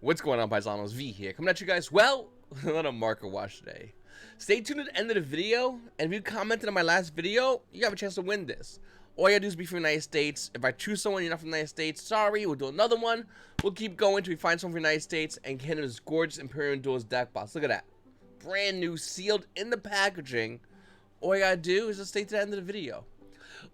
What's going on, Paisanos? V here, coming at you guys. Well, another marker watch today. Stay tuned at the end of the video, and if you commented on my last video, you have a chance to win this. All you gotta do is be from the United States. If I choose someone you're not from the United States, sorry, we'll do another one. We'll keep going until we find someone from the United States and get him this gorgeous Imperium Duelist deck box. Look at that. Brand new, sealed in the packaging. All you gotta do is just stay to the end of the video.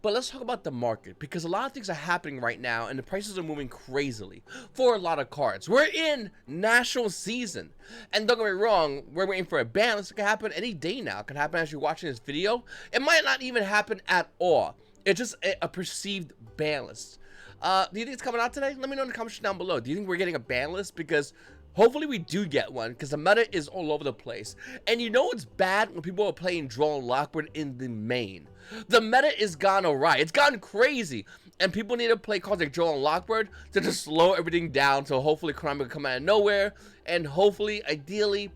But let's talk about the market, because a lot of things are happening right now and the prices are moving crazily for a lot of cards. We're in national season, and don't get me wrong, we're waiting for a ban. This could happen any day now. It could happen as you're watching this video. It might not even happen at all. It's just a perceived ban list. Do you think it's coming out today? Let me know in the comments down below. Do you think we're getting a ban list? Because hopefully we do get one, because the meta is all over the place. And you know it's bad when people are playing draw and lockboard in the main. The meta is gone awry. It's gone crazy. And people need to play cards like draw and lockboard to just slow everything down, so hopefully Konami will come out of nowhere and hopefully, ideally,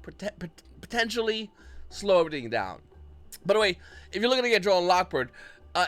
potentially slow everything down. By the way, if you're looking to get draw and lockboard,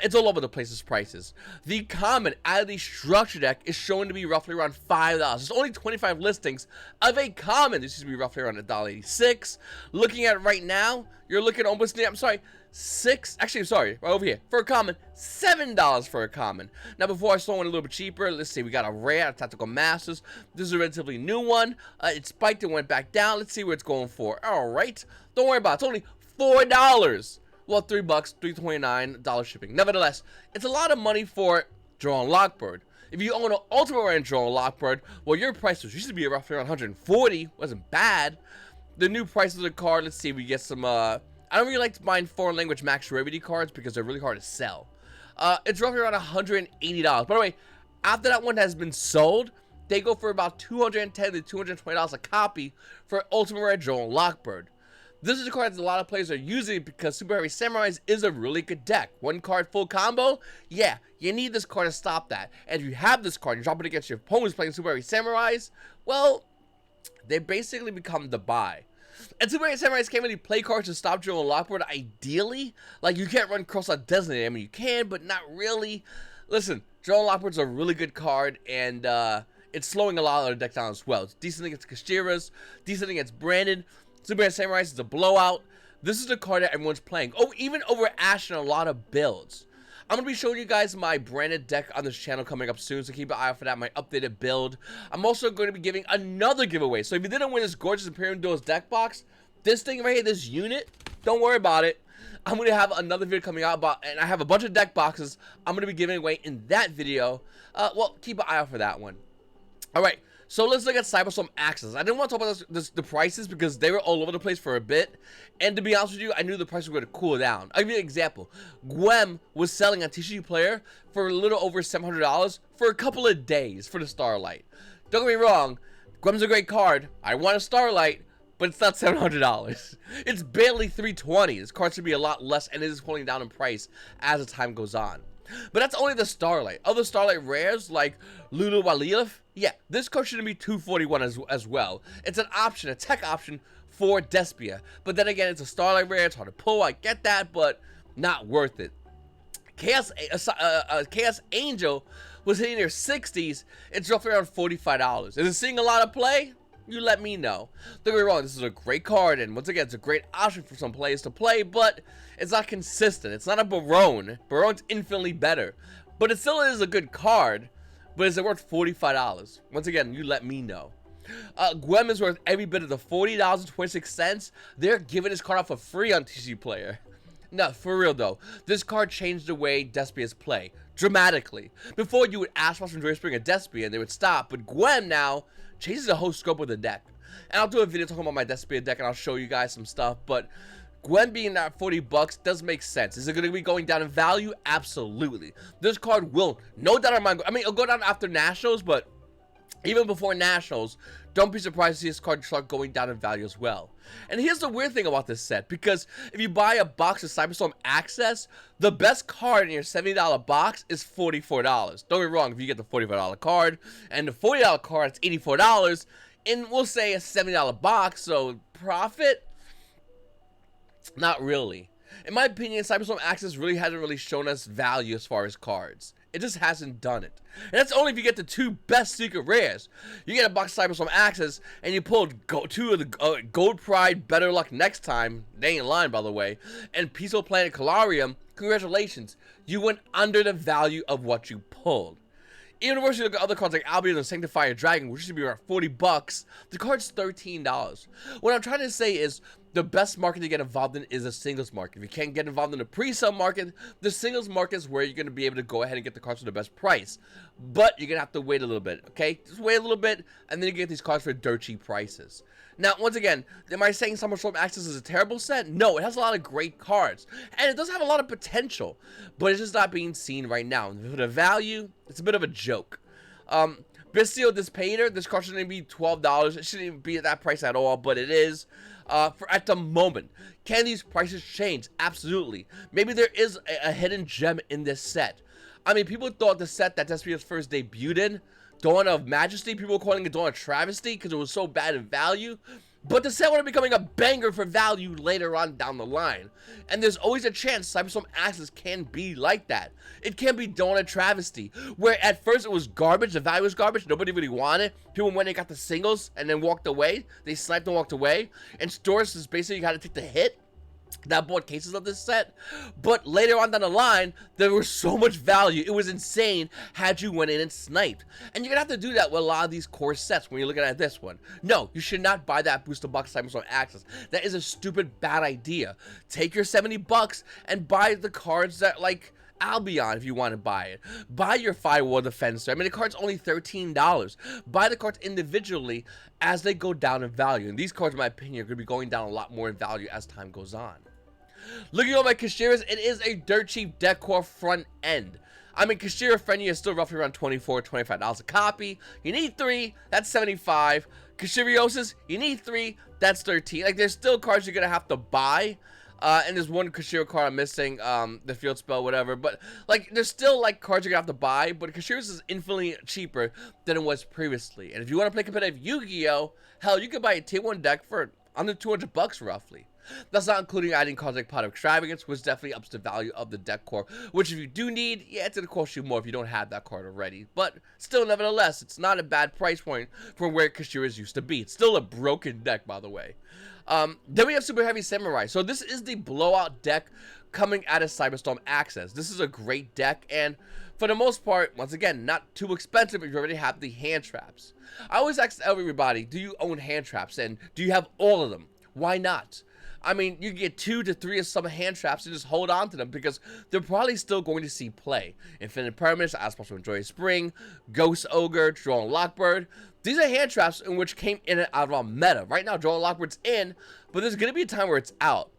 it's all over the place's prices. The common out of the structure deck is shown to be roughly around $5. There's only 25 listings of a common. This used to be roughly around $1.86. Looking at it right now, you're looking almost near, right over here, for a common, $7 for a common. Now, before I saw one a little bit cheaper, let's see, we got a rare Tactical Masters. This is a relatively new one. It spiked and went back down. Let's see where it's going for. All right, don't worry about it. It's only $4. Well, $3, $3.29 shipping. Nevertheless, it's a lot of money for draw and lockboard. If you own an Ultimate Rare and draw and lockboard, well, your price was used to be roughly around $140. Wasn't bad. The new price of the card, let's see, we get some, I don't really like buying foreign language max rarity cards because they're really hard to sell. It's roughly around $180. By the way, after that one has been sold, they go for about $210 to $220 a copy for Ultimate Rare draw and lockboard. This is a card that a lot of players are using because Super Heavy Samurais is a really good deck. One card full combo, yeah, you need this card to stop that. And if you have this card, you drop it against your opponents playing Super Heavy Samurais, well, they basically become the buy. And Super Heavy Samurais can't really play cards to stop draw and lockboard, ideally. Like, you can't run cross-out designated. I mean, you can, but not really. Listen, draw and lockboard's a really good card, and it's slowing a lot of the deck down as well. It's decent against Kashiras, decent against Brandon. Super Heavy Samurais is a blowout. This is the card that everyone's playing. Oh, even over Ash in a lot of builds. I'm going to be showing you guys my branded deck on this channel coming up soon, so keep an eye out for that, my updated build. I'm also going to be giving another giveaway. So if you didn't win this gorgeous Imperium Duelist deck box, this thing right here, this unit, don't worry about it. I'm going to have another video coming out about, and I have a bunch of deck boxes I'm going to be giving away in that video. Well, keep an eye out for that one. All right. So let's look at Cyberstorm Access. I didn't want to talk about the prices because they were all over the place for a bit. And to be honest with you, I knew the price was going to cool down. I'll give you an example. Gwem was selling on TCG Player for a little over $700 for a couple of days for the Starlight. Don't get me wrong, Gwem's a great card. I want a Starlight, but it's not $700. It's barely $320. This card should be a lot less, and it is pulling down in price as the time goes on. But that's only the Starlight. Other Starlight rares like Lulu Walilif, yeah, this card shouldn't be $241 as well. It's an option, a tech option for Despia. But then again, it's a Starlight rare, it's hard to pull, I get that, but not worth it. Chaos Angel was hitting their 60s, it's roughly around $45. Is it seeing a lot of play? You let me know. Don't get me wrong, this is a great card, and once again, it's a great option for some players to play, but it's not consistent. It's not a Barone. Barone's infinitely better. But it still is a good card, but is it worth $45? Once again, you let me know. Gwem is worth every bit of the $40.26. They're giving this card out for free on TCG Player. No, for real though, this card changed the way Despia's play dramatically. Before, you would ask from Joy Spring a Despia and they would stop, but Gwem now changes the whole scope of the deck. And I'll do a video talking about my Despia deck and I'll show you guys some stuff, but Gwem being at $40 does make sense. Is it going to be going down in value? Absolutely. This card will, no doubt in my mind, I mean, it'll go down after Nationals, but even before Nationals, don't be surprised to see this card start going down in value as well. And here's the weird thing about this set, because if you buy a box of Cyberstorm Access, the best card in your $70 box is $44. Don't get me wrong, if you get the $45 card, and the $40 card, it's $84, and we'll say a $70 box, so profit? Not really. In my opinion, Cyberstorm Access really hasn't really shown us value as far as cards. It just hasn't done it. And that's only if you get the 2 best secret rares. You get a box of Cyberstorm Axes, and you pulled 2 of the Gold Pride, Better Luck Next Time, they ain't lying by the way, and Peaceful Planet Calarium. Congratulations, you went under the value of what you pulled. Even if you look at other cards like Albion and Sanctifier Dragon, which should be around 40 bucks, the card's $13. What I'm trying to say is, the best market to get involved in is a singles market. If you can't get involved in the pre-sale market, the singles market is where you're going to be able to go ahead and get the cards for the best price. But you're going to have to wait a little bit, okay? Just wait a little bit, and then you get these cards for dirt cheap prices. Now, once again, am I saying Cyberstorm Axis is a terrible set? No, it has a lot of great cards, and it does have a lot of potential, but it's just not being seen right now. For the value, it's a bit of a joke. Bistio Dispater, this card shouldn't be $12. It shouldn't even be at that price at all, but it is. At the moment, can these prices change? Absolutely. Maybe there is a hidden gem in this set. I mean, people thought the set that Despio's first debuted in, Dawn of Majesty, people were calling it Dawn of Travesty because it was so bad in value. But the set would be becoming a banger for value later on down the line. And there's always a chance Cyberstorm Axis can be like that. It can be Dawn of Travesty, where at first it was garbage, the value was garbage, nobody really wanted. People went and got the singles and then walked away. They sniped and walked away. And stores is basically you got to take the hit. That bought cases of this set, but later on down the line, there was so much value. It was insane had you went in and sniped. And you're gonna have to do that with a lot of these core sets when you're looking at this one. No, you should not buy that booster box Cyberstorm Axis. That is a stupid, bad idea. Take your 70 bucks and buy the cards that, like, Albion if you want to buy it. Buy your Firewall Defensor. I mean, the card's only $13. Buy the cards individually as they go down in value. And these cards, in my opinion, are going to be going down a lot more in value as time goes on. Looking at my Kashiras, it is a dirt cheap Decor front end. I mean, Kashira Frenia is still roughly around $24, $25 a copy. You need 3, that's $75. Kashiriosis, you need 3, that's $13. Like, there's still cards you're going to have to buy. And there's one Kashira card I'm missing, the field spell, whatever. But, like, there's still, like, cards you're going to have to buy. But Kashira's is infinitely cheaper than it was previously. And if you want to play competitive Yu-Gi-Oh!, hell, you could buy a tier 1 deck for under 200 bucks, roughly. That's not including adding cards like Pot of Extravagance, which definitely ups the value of the deck core. Which, if you do need, yeah, it's going to cost you more if you don't have that card already. But still, nevertheless, it's not a bad price point from where Kashira's used to be. It's still a broken deck, by the way. Then we have Super Heavy Samurai. So this is the blowout deck coming out of Cyberstorm Axis. This is a great deck, and for the most part, once again, not too expensive if you already have the hand traps. I always ask everybody, do you own hand traps, and do you have all of them? Why not? I mean, you get 2 to 3 of some hand traps and just hold on to them because they're probably still going to see play. Infinite Permanence, Ask to Enjoy Spring, Ghost Ogre, Drone Lockbird. These are hand traps in which came in and out of our meta. Right now, Drone Lockbird's in, but there's going to be a time where it's out.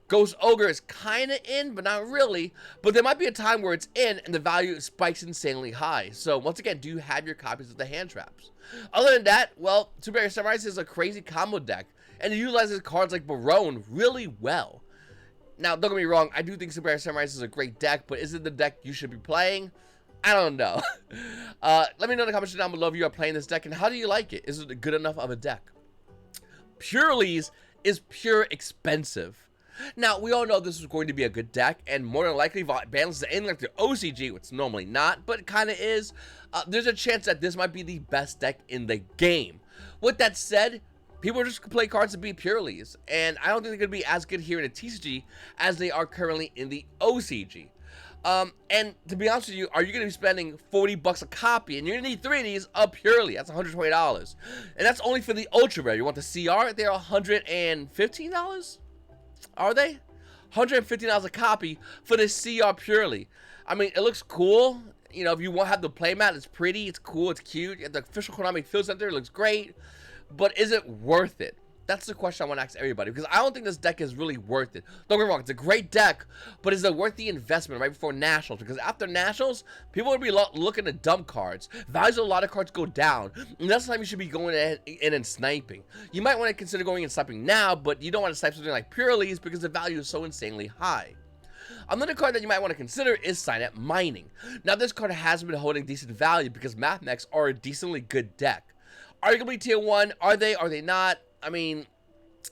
Ghost Ogre is kind of in, but not really. But there might be a time where it's in and the value spikes insanely high. So, once again, do you have your copies of the hand traps? Other than that, well, Super Heavy Samurai is a crazy combo deck. And it utilizes cards like Barone really well. Now, don't get me wrong, I do think Super Heavy Samurai is a great deck, but is it the deck you should be playing? I don't know. Let me know in the comments down below if you are playing this deck, and how do you like it? Is it good enough of a deck? Purely's is pure expensive. Now, we all know this is going to be a good deck, and more than likely, if it balances in like the OCG, which normally not, but it kind of is, there's a chance that this might be the best deck in the game. With that said, people are just going to play cards to beat Purely's, and I don't think they're going to be as good here in the TCG as they are currently in the OCG. And to be honest with you, are you going to be spending 40 bucks a copy, and you're going to need 3 of these of Purely? That's $120. And that's only for the Ultra Rare. You want the CR? They're $115? Are they? $115 a copy for the CR Purely. I mean, it looks cool. You know, if you want to have the playmat, it's pretty, it's cool, it's cute. You have the official Konami Field Center, it looks great. But is it worth it? That's the question I want to ask everybody, because I don't think this deck is really worth it. Don't get me wrong, it's a great deck, but is it worth the investment right before Nationals? Because after Nationals, people will be looking to dump cards. Values of a lot of cards go down, and that's the time you should be going in and sniping. You might want to consider going and sniping now, but you don't want to snipe something like Purely's because the value is so insanely high. Another card that you might want to consider is Signet Mining. Now, this card has been holding decent value because Math Mechs are a decently good deck. Arguably tier 1, are they not? I mean,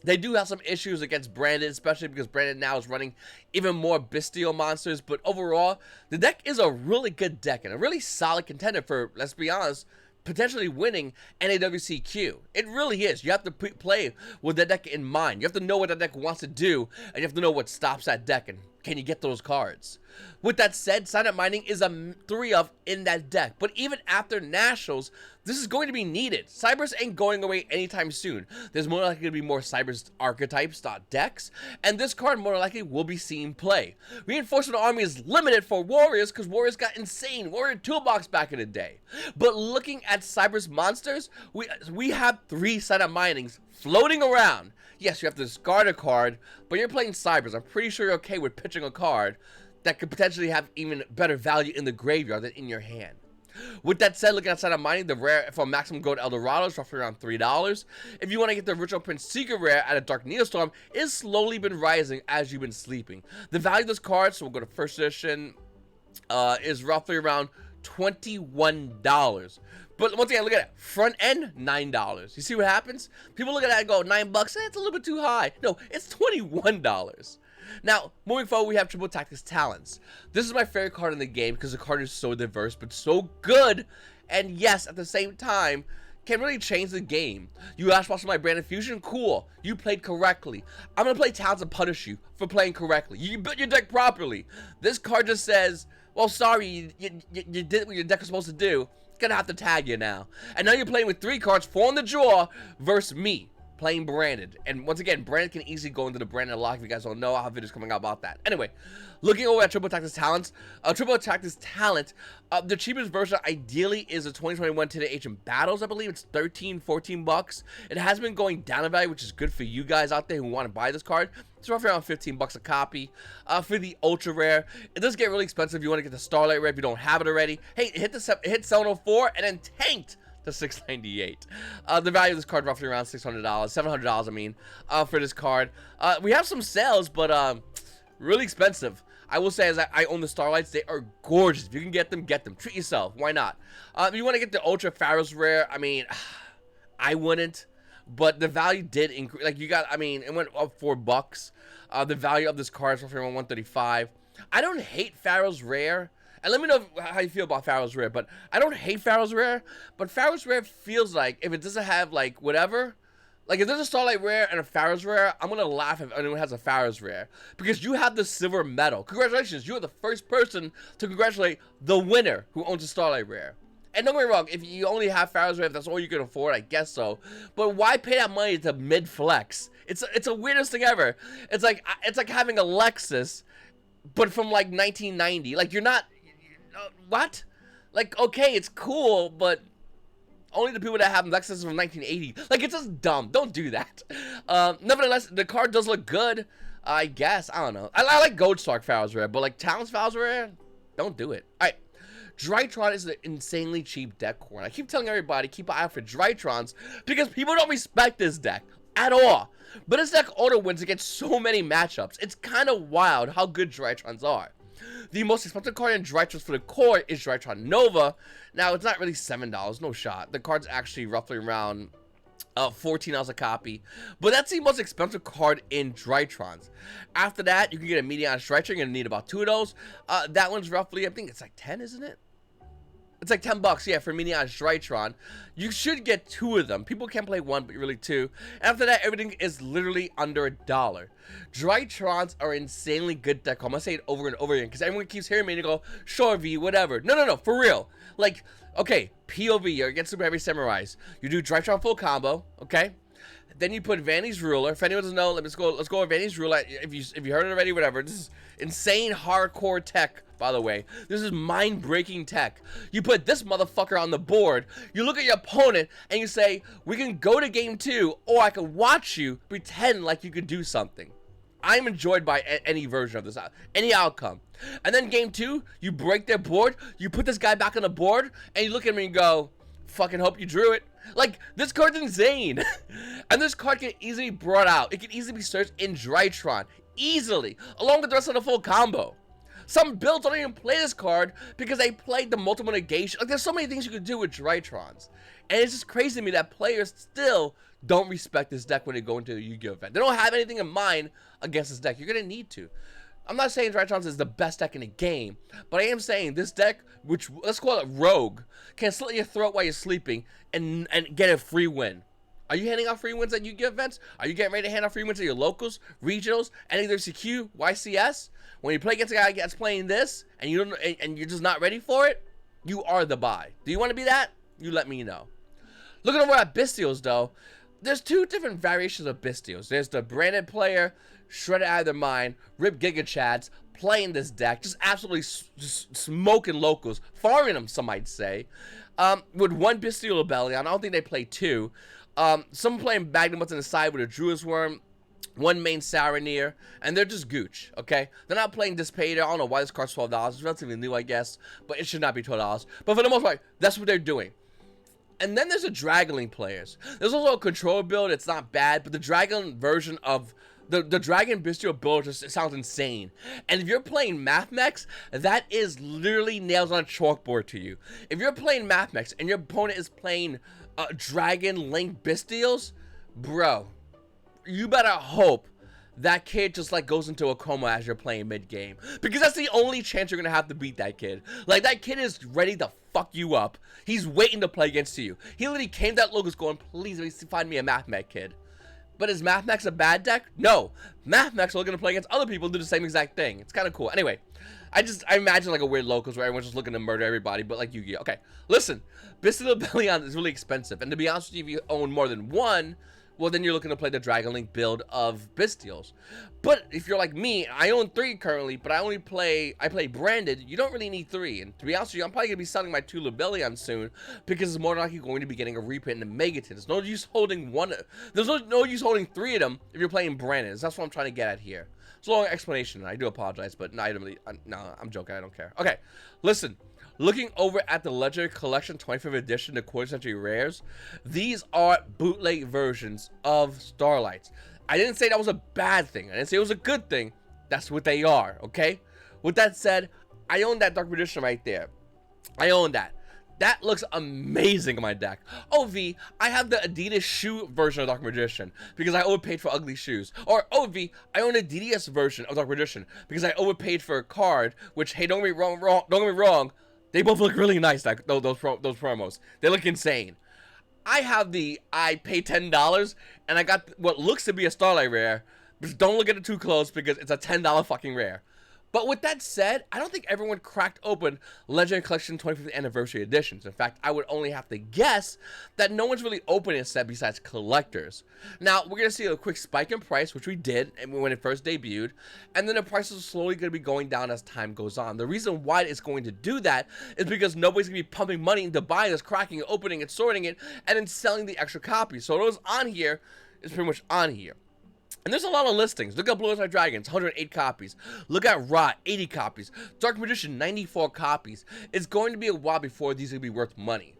They do have some issues against Branded, especially because Branded now is running even more bestial monsters. But overall, the deck is a really good deck and a really solid contender for, let's be honest, potentially winning NAWCQ. It really is. You have to play with that deck in mind. You have to know what that deck wants to do, and you have to know what stops that deck, and can you get those cards. With that said, Silent Mining is a 3-of in that deck. But even after Nationals, this is going to be needed. Cybers ain't going away anytime soon. There's more likely to be more Cybers archetypes, decks, and this card more likely will be seen play. Reinforcement Army is limited for Warriors because Warriors got insane Warrior Toolbox back in the day. But looking at Cybers monsters, we have 3 Silent Minings floating around. Yes, you have to discard a card, but you're playing Cybers. I'm pretty sure you're okay with pitching a card that could potentially have even better value in the graveyard than in your hand. With that said, looking outside of mining, the rare for maximum gold Eldorado is roughly around $3. If you want to get the original Prince Secret rare at a Dark Neostorm, it has slowly been rising as you've been sleeping. The value of this card, so we'll go to first edition, is roughly around $21. But once again, look at it. Front end, $9. You see what happens? People look at that and go, $9? It's a little bit too high. No, it's $21. Now, moving forward, we have Triple Tactics Talents. This is my favorite card in the game because the card is so diverse, but so good. And yes, at the same time, can really change the game. You asked about my Branded Fusion? Cool. You played correctly. I'm going to play Talents and punish you for playing correctly. You built your deck properly. This card just says, well, sorry, you did what your deck was supposed to do. It's going to have to tag you now. And now you're playing with 3 cards, 4 in the draw, versus me. Playing Branded. And once again, Branded can easily go into the Branded lock if you guys don't know. I have videos coming out about that. Anyway, looking over at Triple Tactics Talents, Triple Tactics Talent, the cheapest version ideally is a 2021 Today Agent Battles. I believe it's 13, 14 bucks. It has been going down in value, which is good for you guys out there who want to buy this card. It's roughly around 15 bucks a copy. For the Ultra Rare, it does get really expensive if you want to get the Starlight Rare if you don't have it already. Hey, it hit 704 and then tanked to $698. The value of this card roughly around $600, $700 I mean, for this card. We have some sales, but really expensive. I will say, as I own the Starlights, they are gorgeous. If you can get them, get them. Treat yourself. Why not? If you want to get the Ultra Pharaoh's Rare, I mean, I wouldn't. But the value did increase. Like, you got, I mean, it went up $4. The value of this card is roughly around $135. I don't hate Pharaoh's Rare. And let me know how you feel about Pharaoh's Rare. But I don't hate Pharaoh's Rare. But Pharaoh's Rare feels like, if it doesn't have, like, whatever. Like, if there's a Starlight Rare and a Pharaoh's Rare, I'm going to laugh if anyone has a Pharaoh's Rare. Because you have the silver medal. Congratulations. You are the first person to congratulate the winner who owns a Starlight Rare. And don't get me wrong, if you only have Pharaoh's Rare, if that's all you can afford, I guess so. But why pay that money to mid-flex? It's the weirdest thing ever. It's like having a Lexus, but from, like, 1990. Like, you're not... what? Like, okay, it's cool, but only the people that have Lexus from 1980. Like, it's just dumb. Don't do that. Nevertheless, the card does look good, I guess. I don't know. I like Goldstark Pharaoh's Rare, but, like, Talents Pharaoh's Rare, don't do it. All right. Drytron is an insanely cheap deck core. I keep telling everybody, keep an eye out for Drytrons, because people don't respect this deck at all. But this deck auto wins against so many matchups. It's kind of wild how good Drytrons are. The most expensive card in Drytrons for the core is Drytron Nova. Now, it's not really $7, no shot. The card's actually roughly around $14 a copy. But that's the most expensive card in Drytrons. After that, you can get a Medion Drytron. You're going to need about 2 of those. That one's roughly, I think it's like 10, isn't it? It's like $10, yeah, for Medion Drytron. You should get 2 of them. People can play 1, but really 2. After that, everything is literally under $1. Drytrons are insanely good deck. I'm gonna say it over and over again because everyone keeps hearing me and they go, sure, V, whatever. No, for real. Like, okay, POV, you're against Super Heavy Samurais. You do Drytron full combo, okay? Then you put Vanny's Ruler. If anyone doesn't know, let's go with Vanny's Ruler. If you heard it already, whatever. This is insane hardcore tech, by the way. This is mind-breaking tech. You put this motherfucker on the board. You look at your opponent and you say, we can go to game 2, or I can watch you pretend like you could do something. I'm enjoyed by any version of this, any outcome. And then game 2, you break their board. You put this guy back on the board, and you look at me and go, fucking hope you drew it. Like, this card's insane. And this card can easily be brought out. It can easily be searched in Drytron. Easily. Along with the rest of the full combo. Some builds don't even play this card because they played the multiple negation. Like, there's so many things you can do with Drytrons. And it's just crazy to me that players still don't respect this deck when they go into a Yu-Gi-Oh event. They don't have anything in mind against this deck. You're going to need to. I'm not saying Trons is the best deck in the game, but I am saying this deck, which let's call it Rogue, can slit your throat while you're sleeping and get a free win. Are you handing out free wins at Yu-Gi-Oh events? Are you getting ready to hand out free wins at your locals, regionals, NWCQ, YCS? When you play against a guy that's playing this and you don't, and you're just not ready for it, you are the buy. Do you want to be that? You let me know. Looking over at Bystials though, there's two different variations of Bystials. There's the branded player, shredded out of their mind, Rip Giga Chads, playing this deck, just absolutely just smoking locals, farming them, some might say. With one Bystial Abelion, I don't think they play two. Some playing Magnum on the side with a Druid's Worm, one main Saranir, and they're just gooch, okay? They're not playing Dispater. I don't know why this card's $12. It's relatively new, I guess, but it should not be $12. But for the most part, that's what they're doing. And then there's the Dragon players. There's also a control build. It's not bad, but the Dragon version of the Dragon Bystial build just sounds insane. And if you're playing Mathmex, that is literally nails on a chalkboard to you. If you're playing Mathmex and your opponent is playing Dragon Link Bystials, bro, you better hope that kid just like goes into a coma as you're playing mid-game, because that's the only chance you're gonna have to beat that kid. Like, that kid is ready to fuck you up. He's waiting to play against you. He literally came to that Logos going, please find me a Mathmech kid. But is Mathmex a bad deck? No. Mathmex are looking to play against other people and do the same exact thing. It's kind of cool. Anyway, I imagine like a weird Locos where everyone's just looking to murder everybody, but like Yu-Gi-Oh. Okay, listen, Bystial Abelion is really expensive, and to be honest with you, if you own more than one, well, then you're looking to play the Dragon Link build of Bystials. But if you're like me, I own 3 currently, but I play branded. You don't really need 3. And to be honest with you, I'm probably going to be selling my 2 Labellion soon, because it's more than likely going to be getting a reprint in the Megaton. There's no use holding one. There's no use holding 3 of them if you're playing branded. That's what I'm trying to get at here. It's a long explanation. I do apologize, but no, I'm joking. I don't care. Okay, listen. Looking over at the Legendary Collection 25th edition, the quarter century rares, these are bootleg versions of Starlights. I didn't say that was a bad thing. I didn't say it was a good thing. That's what they are, okay? With that said, I own that Dark Magician right there. I own that. That looks amazing in my deck. Oh, V, I have the Adidas shoe version of Dark Magician because I overpaid for ugly shoes. Or, oh, V, I own a DDS version of Dark Magician because I overpaid for a card, which, hey, don't get me wrong, they both look really nice, like those promos. They look insane. I paid $10 and I got what looks to be a Starlight rare, but don't look at it too close because it's a $10 fucking rare. But with that said, I don't think everyone cracked open Legendary Collection 25th Anniversary Editions. In fact, I would only have to guess that no one's really opening a set besides collectors. Now, we're going to see a quick spike in price, which we did when it first debuted, and then the prices are slowly going to be going down as time goes on. The reason why it's going to do that is because nobody's going to be pumping money into buying this, cracking it, opening it, sorting it, and then selling the extra copies. So those on here is pretty much on here. And there's a lot of listings. Look at Blue Eyes Dragons, 108 copies. Look at Rot, 80 copies. Dark Magician, 94 copies. It's going to be a while before these are going to be worth money.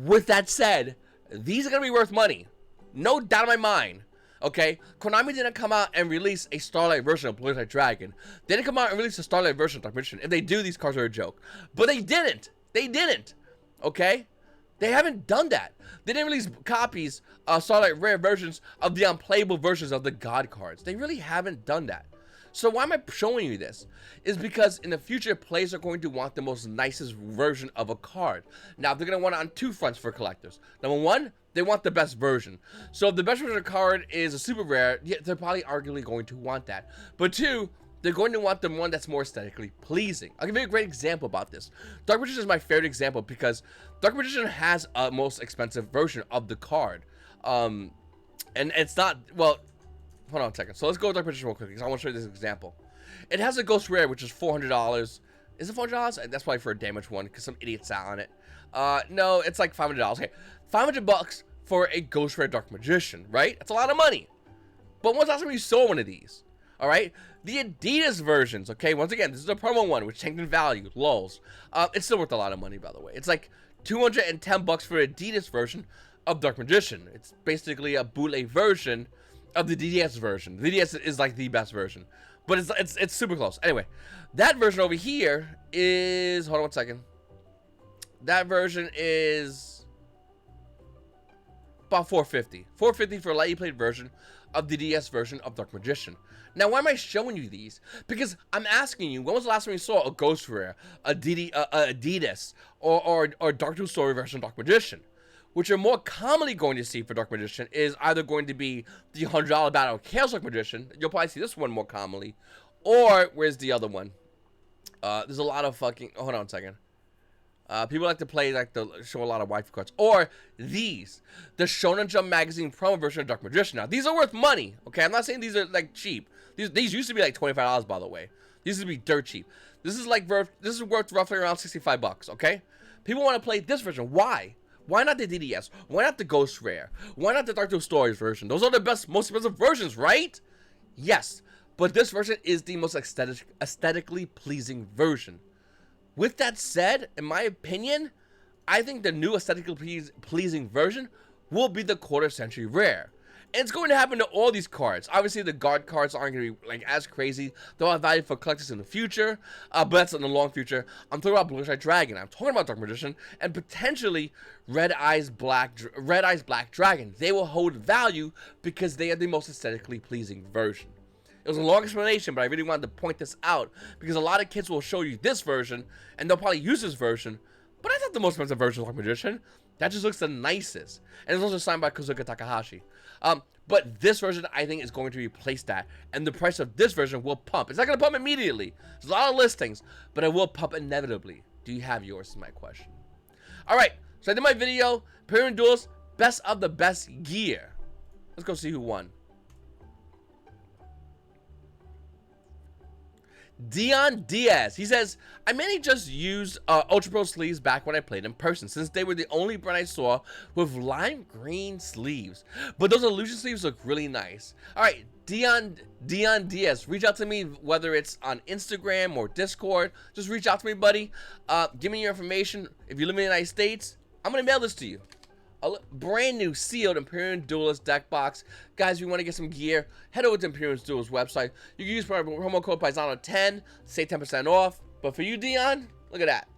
With that said, these are going to be worth money. No doubt in my mind. Okay? Konami didn't come out and release a Starlight version of Blue Eyes Dragon. They didn't come out and release a Starlight version of Dark Magician. If they do, these cards are a joke. But they didn't. They didn't. Okay? They haven't done that. They didn't release copies, Starlight rare versions of the unplayable versions of the God cards. They really haven't done that. So why am I showing you this? Is because in the future, players are going to want the most nicest version of a card. Now, they're going to want it on 2 fronts for collectors. Number 1, they want the best version. So if the best version of the card is a super rare, yeah, they're probably arguably going to want that. But 2, they're going to want the one that's more aesthetically pleasing. I'll give you a great example about this. Dark Magician is my favorite example because Dark Magician has a most expensive version of the card. And it's not, well, hold on a second. So let's go with Dark Magician real quick because I want to show you this example. It has a Ghost Rare, which is $400. Is it $400? That's probably for a damaged one because some idiot sat on it. No, it's like $500. Okay, $500 for a Ghost Rare Dark Magician, right? That's a lot of money. But when's the last time you saw one of these? All right, the Adidas versions, okay, once again, this is a promo one, which tanked in value, lulz. It's still worth a lot of money, by the way. It's like $210 for Adidas version of Dark Magician. It's basically a bootleg version of the DDS version. The DDS is like the best version, but it's super close. Anyway, that version over here is, hold on one second. That version is About 450. 450 for a lightly played version of the DS version of Dark Magician. Now, why am I showing you these? Because I'm asking you, when was the last time you saw a Ghost Rare, a Adidas, or Dark Duel Story version of Dark Magician? Which you're more commonly going to see for Dark Magician is either going to be the $100 Battle of Chaos Dark Magician. You'll probably see this one more commonly. Or, where's the other one? There's a lot of fucking... Oh, hold on a second. People like to play, show a lot of waifu cards. Or these, the Shonen Jump Magazine promo version of Dark Magician. Now, these are worth money, okay? I'm not saying these are, like, cheap. These used to be, like, $25, by the way. These used to be dirt cheap. This is, like, this is worth roughly around 65 bucks, okay? People want to play this version. Why? Why not the DDS? Why not the Ghost Rare? Why not the Dark Duel Stories version? Those are the best, most expensive versions, right? Yes, but this version is the most aesthetically pleasing version. With that said, in my opinion, I think the new aesthetically pleasing version will be the quarter century rare. And it's going to happen to all these cards. Obviously, the guard cards aren't going to be like as crazy. They'll have value for collectors in the future, but that's in the long future. I'm talking about Blue Eyes Dragon. I'm talking about Dark Magician, and potentially Red Eyes Black Dragon. They will hold value because they are the most aesthetically pleasing version. It was a long explanation, but I really wanted to point this out because a lot of kids will show you this version, and they'll probably use this version. But I thought the most expensive version of Dark Magician. That just looks the nicest. And it's also signed by Kazuka Takahashi. But this version, I think, is going to replace that. And the price of this version will pump. It's not going to pump immediately. There's a lot of listings, but it will pump inevitably. Do you have yours is my question. Alright, so I did my video. Imperium Duelist, best of the best gear. Let's go see who won. Dion Diaz. He says, I mainly just used Ultra Pro sleeves back when I played in person, since they were the only brand I saw with lime green sleeves. But those illusion sleeves look really nice. Alright, Dion Diaz, reach out to me, whether it's on Instagram or Discord. Just reach out to me, buddy. Give me your information. If you live in the United States, I'm going to mail this to you. A brand new sealed Imperium Duelist deck box. Guys, if you want to get some gear, head over to Imperium Duelist website. You can use promo code Paisano10, save 10% off. But for you, Dion, look at that.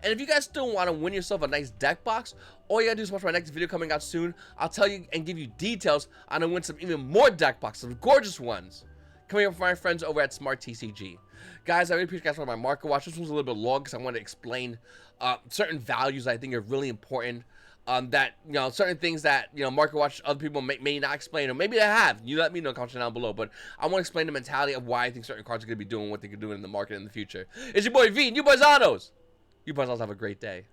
And if you guys still want to win yourself a nice deck box, all you gotta do is watch my next video coming out soon. I'll tell you and give you details on how to win some even more deck boxes, some gorgeous ones, coming up from my friends over at Smart TCG. Guys, I really appreciate you guys for my market watch. This was a little bit long because I wanted to explain certain values I think are really important. That, you know, certain things that, you know, market watch other people may not explain, or maybe they have. You let me know in the comments down below, but I want to explain the mentality of why I think certain cards are going to be doing what they could do in the market in the future. It's your boy V, and you Paisanos! You Paisanos have a great day.